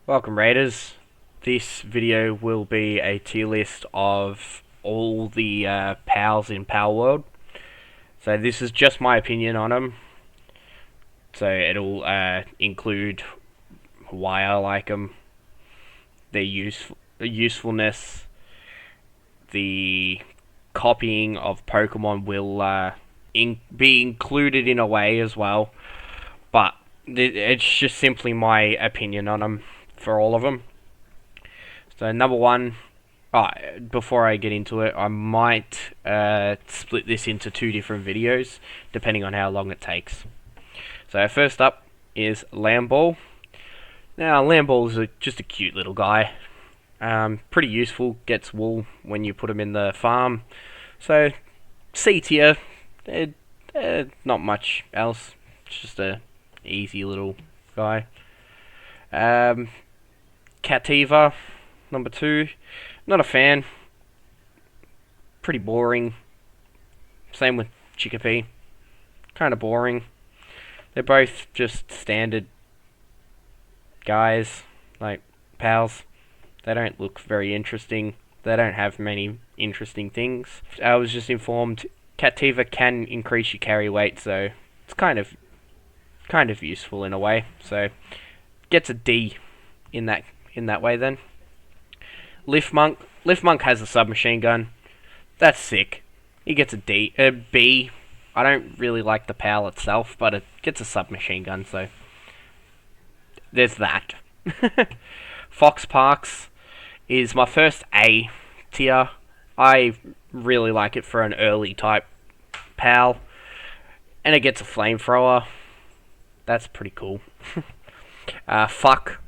Welcome Raiders. This video will be a tier list of all the pals in Palworld. So this is just my opinion on them. So it'll include why I like them, their usefulness, the copying of Pokemon will be included in a way as well. But it's just simply my opinion on them for all of them. So number one, before I get into it, I might split this into two different videos, depending on how long it takes. So first up is Lamball. Now Lamball is just a cute little guy. Pretty useful, gets wool when you put him in the farm. So C tier, not much else, it's just a easy little guy. Cativa, number 2, not a fan. Pretty boring. Same with Chickapee. Kind of boring. They're both just standard guys, like pals. They don't look very interesting. They don't have many interesting things. I was just informed Cativa can increase your carry weight, so it's kind of useful in a way. So gets a D in that way then. Liftmonk has a submachine gun. That's sick. He gets a B. I don't really like the PAL itself, but it gets a submachine gun, so there's that. Fox Parks is my first A tier. I really like it for an early type PAL. And it gets a flamethrower. That's pretty cool. Fuck.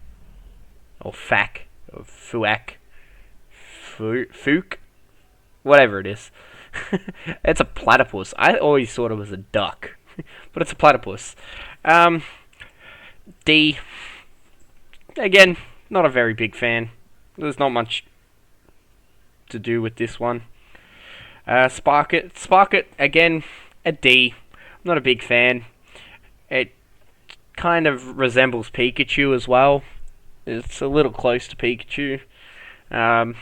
Or Fack. Or Fuak. Fook? Whatever it is. It's a platypus. I always thought it was a duck. But it's a platypus. D. Again, not a very big fan. There's not much to do with this one. Sparkit, again, a D. I'm not a big fan. It kind of resembles Pikachu as well. It's a little close to Pikachu.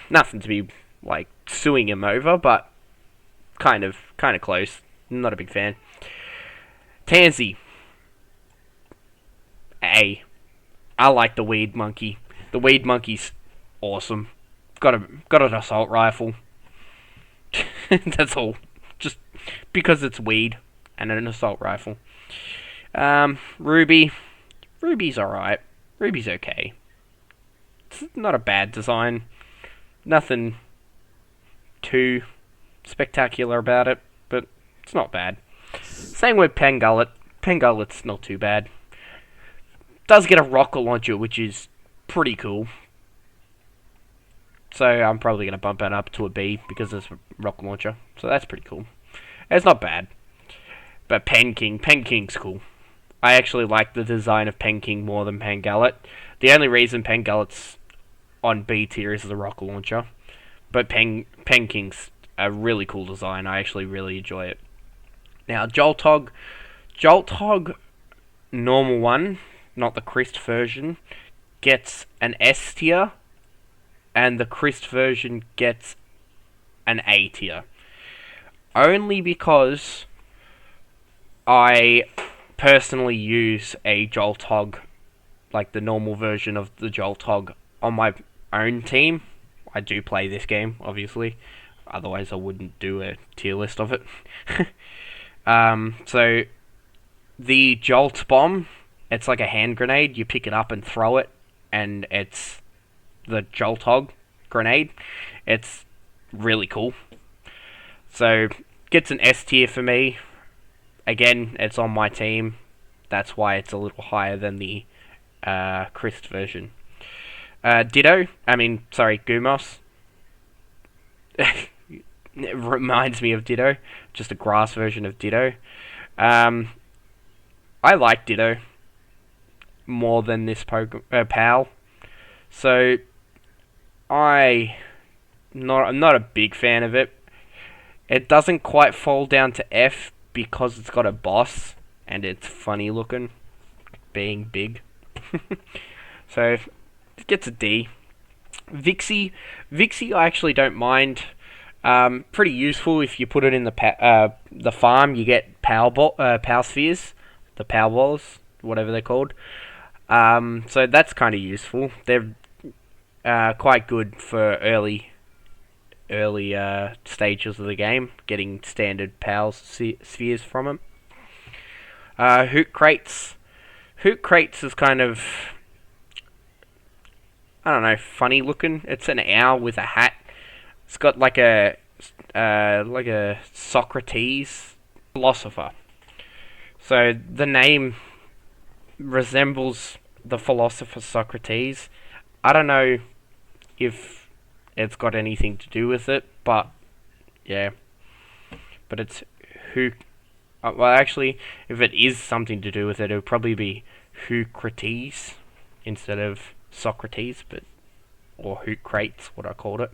Nothing to be like suing him over, but kind of close. Not a big fan. Tansy. A. I like the Weed Monkey. The Weed Monkey's awesome. Got an assault rifle. That's all. Just because it's weed and an assault rifle. Ruby. Ruby's alright. Ruby's okay. It's not a bad design. Nothing too spectacular about it, but it's not bad. Same with Pangullet. Pangullet's not too bad. Does get a rocket launcher, which is pretty cool. So I'm probably going to bump it up to a B because it's a rocket launcher. So that's pretty cool. It's not bad. But Penking's cool. I actually like the design of Penking more than Pangullet. The only reason Pangullet's on B tier is the rocket launcher. But Penking's a really cool design. I actually really enjoy it. Now, Jolthog, normal one, not the Christ version, gets an S tier. And the Christ version gets an A tier. Only because I personally use a Jolthog, like the normal version of the Jolthog, on my own team. I do play this game, obviously. Otherwise, I wouldn't do a tier list of it. So, the Jolt Bomb, it's like a hand grenade. You pick it up and throw it, and it's the Jolthog grenade. It's really cool. So, gets an S tier for me. Again, it's on my team. That's why it's a little higher than the Christ version. Gumos. It reminds me of Ditto. Just a grass version of Ditto. I like Ditto more than this PAL. So, I'm not a big fan of it. It doesn't quite fall down to F because it's got a boss and it's funny looking, being big. So gets a D. Vixie I actually don't mind. Pretty useful if you put it in the farm. You get power spheres, the power balls, whatever they're called. So that's kind of useful. They're quite good for early stages of the game, getting standard power spheres from them. Hoot crates. Hoot crates is kind of, I don't know, funny looking. It's an owl with a hat. It's got like a Socrates philosopher. So the name resembles the philosopher Socrates. I don't know if it's got anything to do with it, but yeah. But it's who. Well, actually, if it is something to do with it, it would probably be Hoocrates instead of Socrates, or Hoot Crates, what I called it.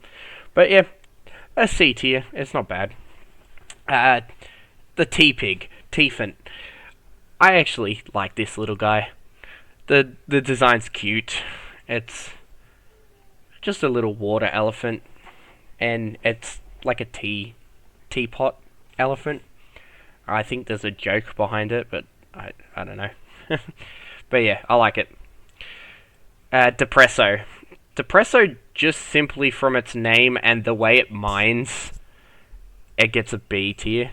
But yeah, a C tier. It's not bad. The T-Pig, T-Fin. I actually like this little guy. The design's cute. It's just a little water elephant, and it's like a teapot elephant. I think there's a joke behind it, but I don't know. But yeah, I like it. Depresso. Depresso, just simply from its name and the way it mines, it gets a B tier.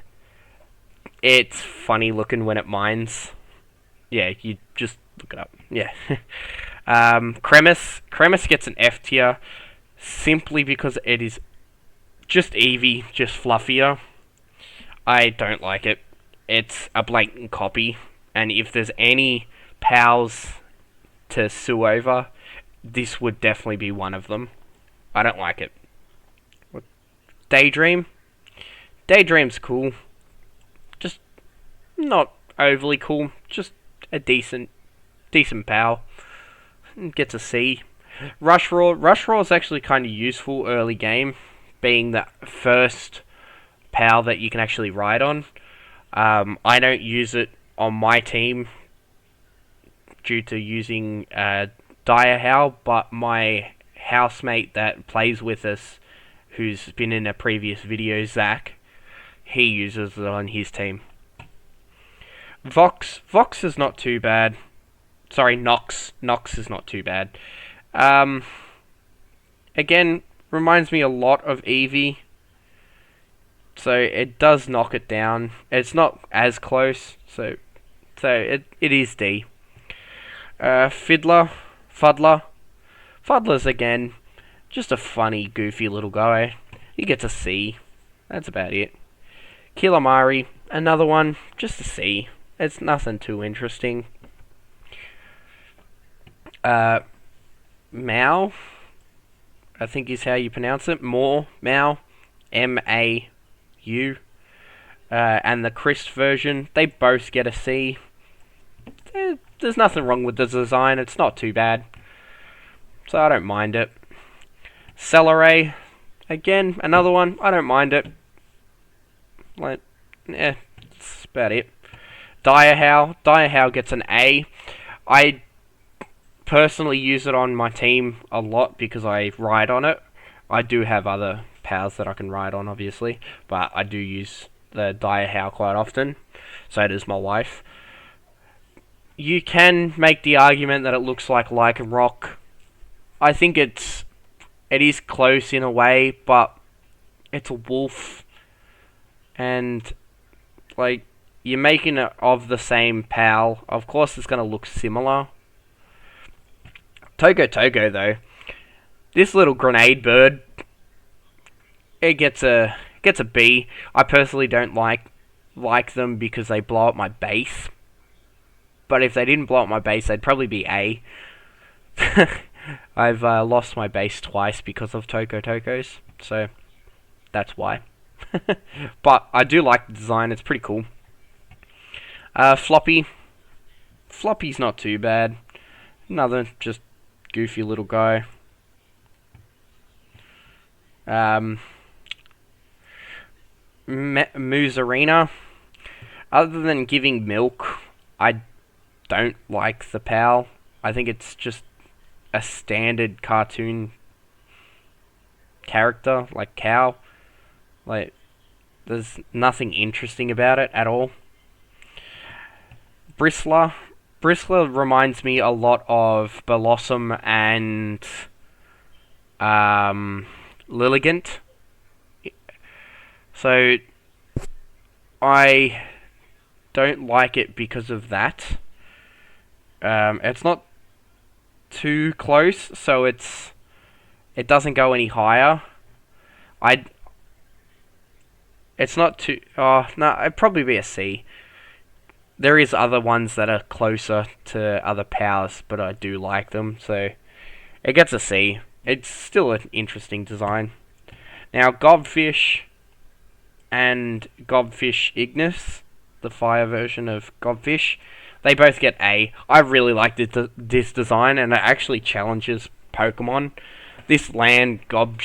It's funny looking when it mines. Yeah, you just look it up. Yeah. Cremis gets an F tier simply because it is just Eevee, just fluffier. I don't like it. It's a blatant copy, and if there's any pals to sue over, this would definitely be one of them. I don't like it. Daydream. Daydream's cool. Just not overly cool. Just a decent pal. Gets a C. Rushroar. Rushroar is actually kind of useful early game, being the first pal that you can actually ride on. I don't use it on my team due to using Direhowl, but my housemate that plays with us, who's been in a previous video, Zach, he uses it on his team. Vox is not too bad. Sorry, Nox is not too bad. Again, reminds me a lot of Eevee, so it does knock it down. It's not as close, so it is D. Fuddler's again just a funny, goofy little guy. He gets a C. That's about it. Kilamari, another one, just a C. It's nothing too interesting. Mao, I think is how you pronounce it. Mao, M-A-U. And the Chris version, they both get a C. There's nothing wrong with the design, it's not too bad. So I don't mind it. Celeray, again, another one, I don't mind it. Like, that's about it. Direhowl gets an A. I personally use it on my team a lot because I ride on it. I do have other pals that I can ride on, obviously, but I do use the Direhowl quite often. So does my wife. You can make the argument that it looks like Lycanroc. I think it is close in a way, but it's a wolf, and like, you're making it of the same pal. Of course, it's gonna look similar. Togo though, this little grenade bird, it gets a B. I personally don't like them because they blow up my base. But if they didn't blow up my base, they'd probably be A. I've lost my base twice because of Togos, so that's why. But I do like the design, it's pretty cool. Floppy's not too bad. Another just goofy little guy. Moozarina, other than giving milk, I don't like the pal. I think it's just a standard cartoon character, like cow. Like, there's nothing interesting about it at all. Bristler. Bristler reminds me a lot of Blossom and Lilligant. So, I don't like it because of that. It's not too close, so it doesn't go any higher. I It's not too. Oh no, it'd probably be a C. There is other ones that are closer to other powers, but I do like them, so it gets a C. It's still an interesting design. Now, Gobfish and Gobfish Ignis, the fire version of Gobfish, they both get A. I really like this design, and it actually challenges Pokemon. This land goblin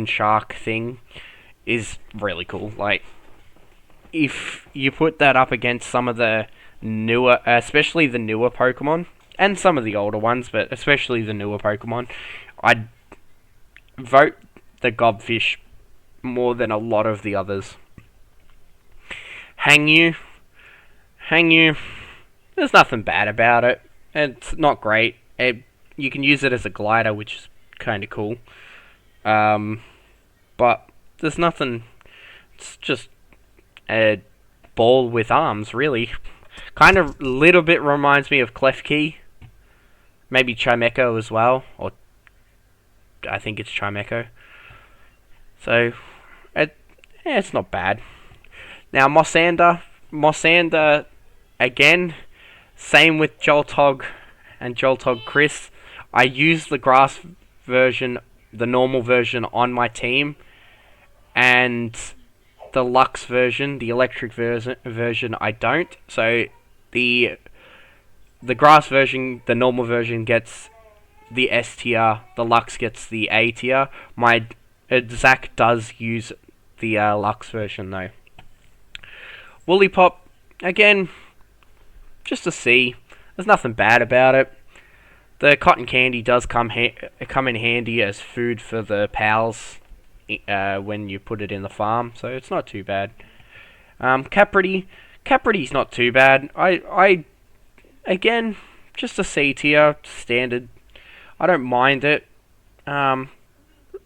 shark thing is really cool. Like, if you put that up against some of the newer, especially the newer Pokemon, and some of the older ones, but especially the newer Pokemon, I'd vote the Gobfish more than a lot of the others. Hangyu. There's nothing bad about it. It's not great. You can use it as a glider, which is kind of cool. But there's nothing. It's just a ball with arms, really. Kind of a little bit reminds me of Klefki. Maybe Chimecho as well. Or I think it's Chimecho. So, it's not bad. Now, Mosander, again, same with Joltog and Joltog Chris. I use the grass version, the normal version, on my team, and the Lux version, the electric version, I don't. So, the grass version, the normal version, gets the S tier, the Lux gets the A tier. Zach does use the Lux version, though. Woollypop, again, just a C. There's nothing bad about it. The cotton candy does come in handy as food for the pals when you put it in the farm, so it's not too bad. Caprity's not too bad. I again, just a C tier, standard. I don't mind it.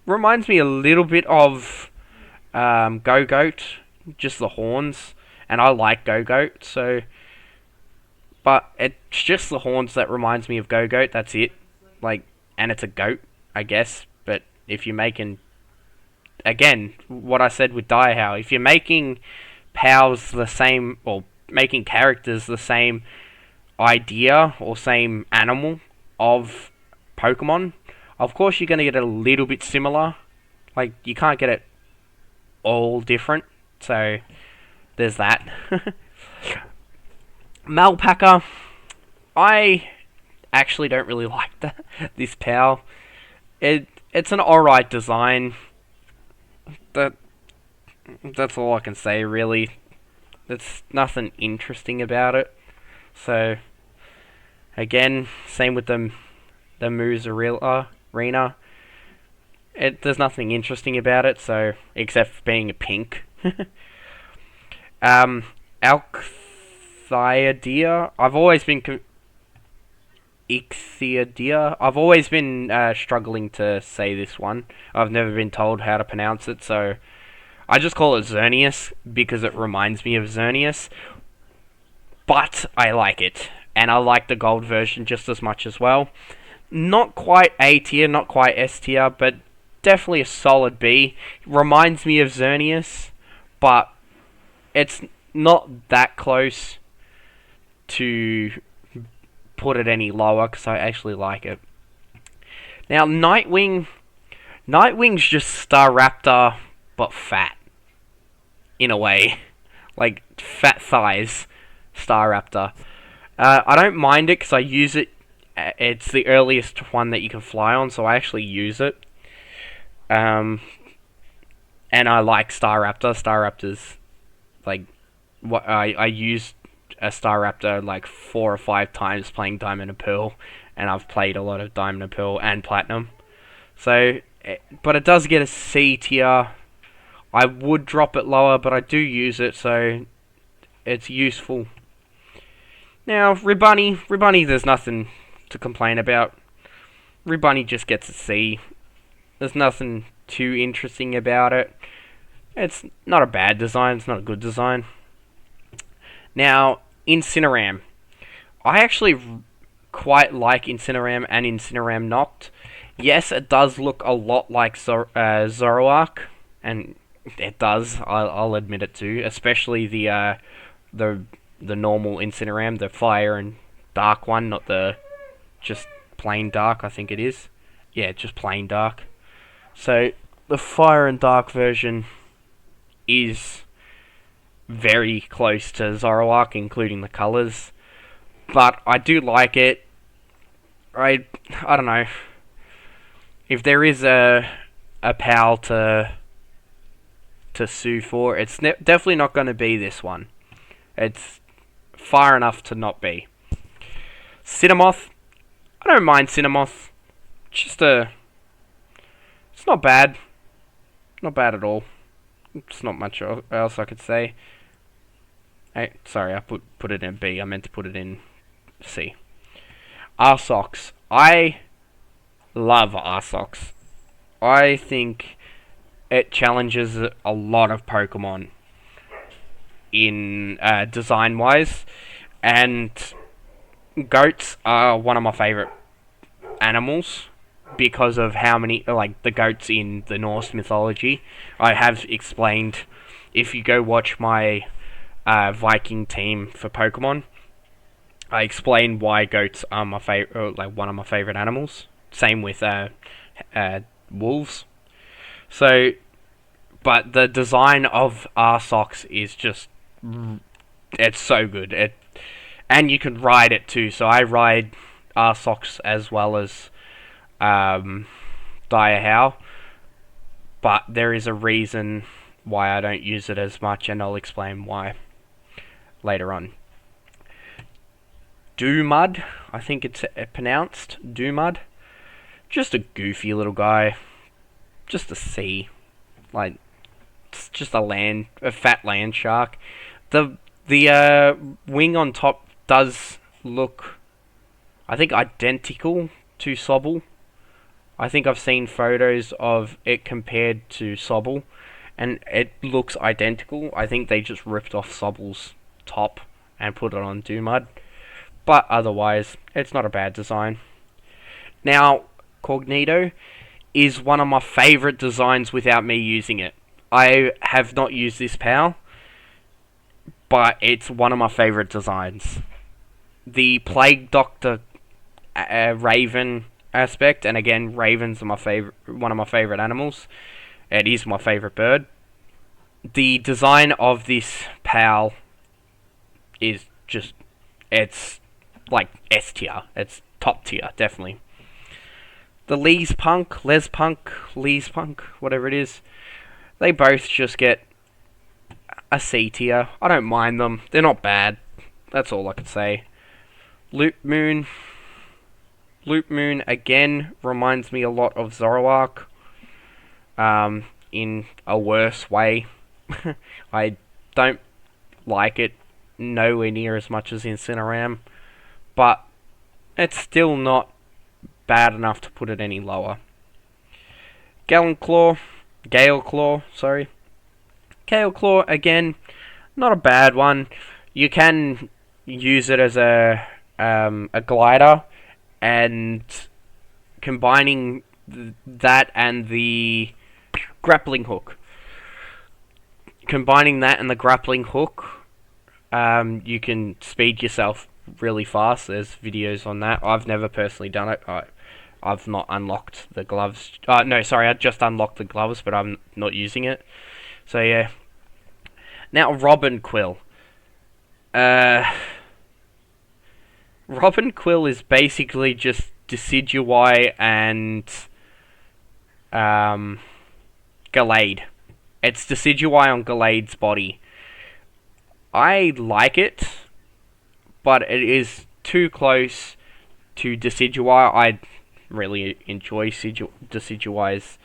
Reminds me a little bit of Go-Goat, just the horns. And I like Go-Goat, so... But it's just the horns that reminds me of Go-Goat, that's it. Like, and it's a goat, I guess. But if you're making... Again, what I said with Diehao, if you're making pals the same, or making characters the same idea, or same animal of Pokemon, of course you're going to get a little bit similar. Like, you can't get it all different, so... There's that. Malpaca. I actually don't really like this pal. It's an alright design. That's all I can say, really. There's nothing interesting about it. So, again, same with the Moose Arena. There's nothing interesting about it, so except for being a pink. Alcthiodia. I've always been struggling to say this one. I've never been told how to pronounce it, so I just call it Xerneas because it reminds me of Xerneas. But I like it, and I like the gold version just as much as well. Not quite A tier, not quite S tier, but definitely a solid B. Reminds me of Xerneas, but it's not that close to put it any lower because I actually like it. Now, Nightwing's just Staraptor, but fat. In a way. Like, fat thighs Staraptor. I don't mind it because I use it. It's the earliest one that you can fly on, so I actually use it. And I like Staraptor. Staraptor's... Like, I used a Staraptor like 4 or 5 times playing Diamond and Pearl, and I've played a lot of Diamond and Pearl and Platinum. So, but it does get a C tier. I would drop it lower, but I do use it, so it's useful. Now, Ribunny, there's nothing to complain about. Ribunny just gets a C. There's nothing too interesting about it. It's not a bad design, it's not a good design. Now, Incineram. I actually quite like Incineram and Incineram Noct. Yes, it does look a lot like Zoroark, and it does, I'll admit it too, especially the normal Incineram, the fire and dark one, not the just plain dark, I think it is. Yeah, just plain dark. So, the fire and dark version is very close to Zoroark, including the colours. But I do like it. I don't know. If there is a PAL to sue for, it's definitely not going to be this one. It's far enough to not be. Cinemoth. I don't mind Cinemoth. It's not bad. Not bad at all. It's not much else I could say. Hey, sorry, I put it in B. I meant to put it in C. Arsox. I love Arsox. I think it challenges a lot of Pokemon in design-wise, and goats are one of my favorite animals because of how many, like the goats in the Norse mythology. I have explained, if you go watch my Viking team for Pokemon, I explain why goats are my favorite, like one of my favorite animals. Same with wolves. So, but the design of Arsox is just, it's so good. And you can ride it too. So I ride Arsox as well as Diahow, but there is a reason why I don't use it as much, and I'll explain why later on. Doomud, I think it's pronounced Doomud. Just a goofy little guy. Just a C. Like, it's just a fat land shark. The wing on top does look, I think, identical to Sobble. I think I've seen photos of it compared to Sobble, and it looks identical. I think they just ripped off Sobble's top and put it on Doomud. But otherwise, it's not a bad design. Now, Cognito is one of my favourite designs without me using it. I have not used this PAL, but it's one of my favourite designs. The Plague Doctor Raven aspect, and again, ravens are one of my favourite animals. It is my favourite bird. The design of this PAL is just, it's like S tier. It's top tier, definitely. The Les Punk, whatever it is, they both just get a C tier. I don't mind them. They're not bad. That's all I could say. Loop Moon, again, reminds me a lot of Zoroark, in a worse way. I don't like it nowhere near as much as Incineram, but it's still not bad enough to put it any lower. Gale Claw, again, not a bad one. You can use it as a glider, and combining that and the grappling hook. You can speed yourself really fast. There's videos on that. I've never personally done it. I've not unlocked the gloves. No, sorry, I just unlocked the gloves, but I'm not using it. So yeah. Now, Robin Quill. Robin Quill is basically just Decidueye and Gallade. It's Decidueye on Gallade's body. I like it, but it is too close to Decidueye. I really enjoy Decidueye's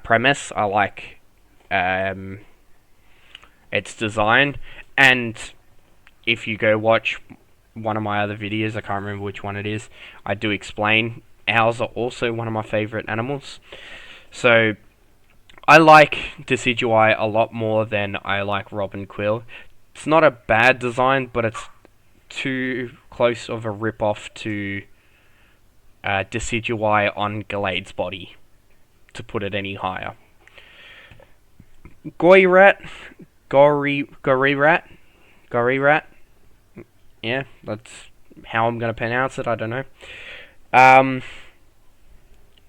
premise. I like its design, and if you go watch one of my other videos, I can't remember which one it is, I do explain owls are also one of my favourite animals. So I like Decidueye a lot more than I like Robin Quill. It's not a bad design, but it's too close of a rip-off to Decidueye on Gallade's body, to put it any higher. Goryrat, Goryrat. Yeah, that's how I'm gonna pronounce it. I don't know.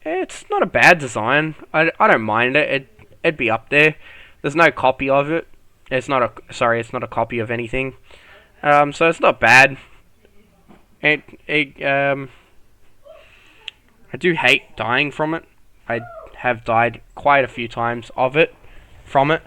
It's not a bad design. I don't mind it. It'd be up there. There's no copy of it. It's not a copy of anything. So it's not bad. I do hate dying from it. I have died quite a few times from it.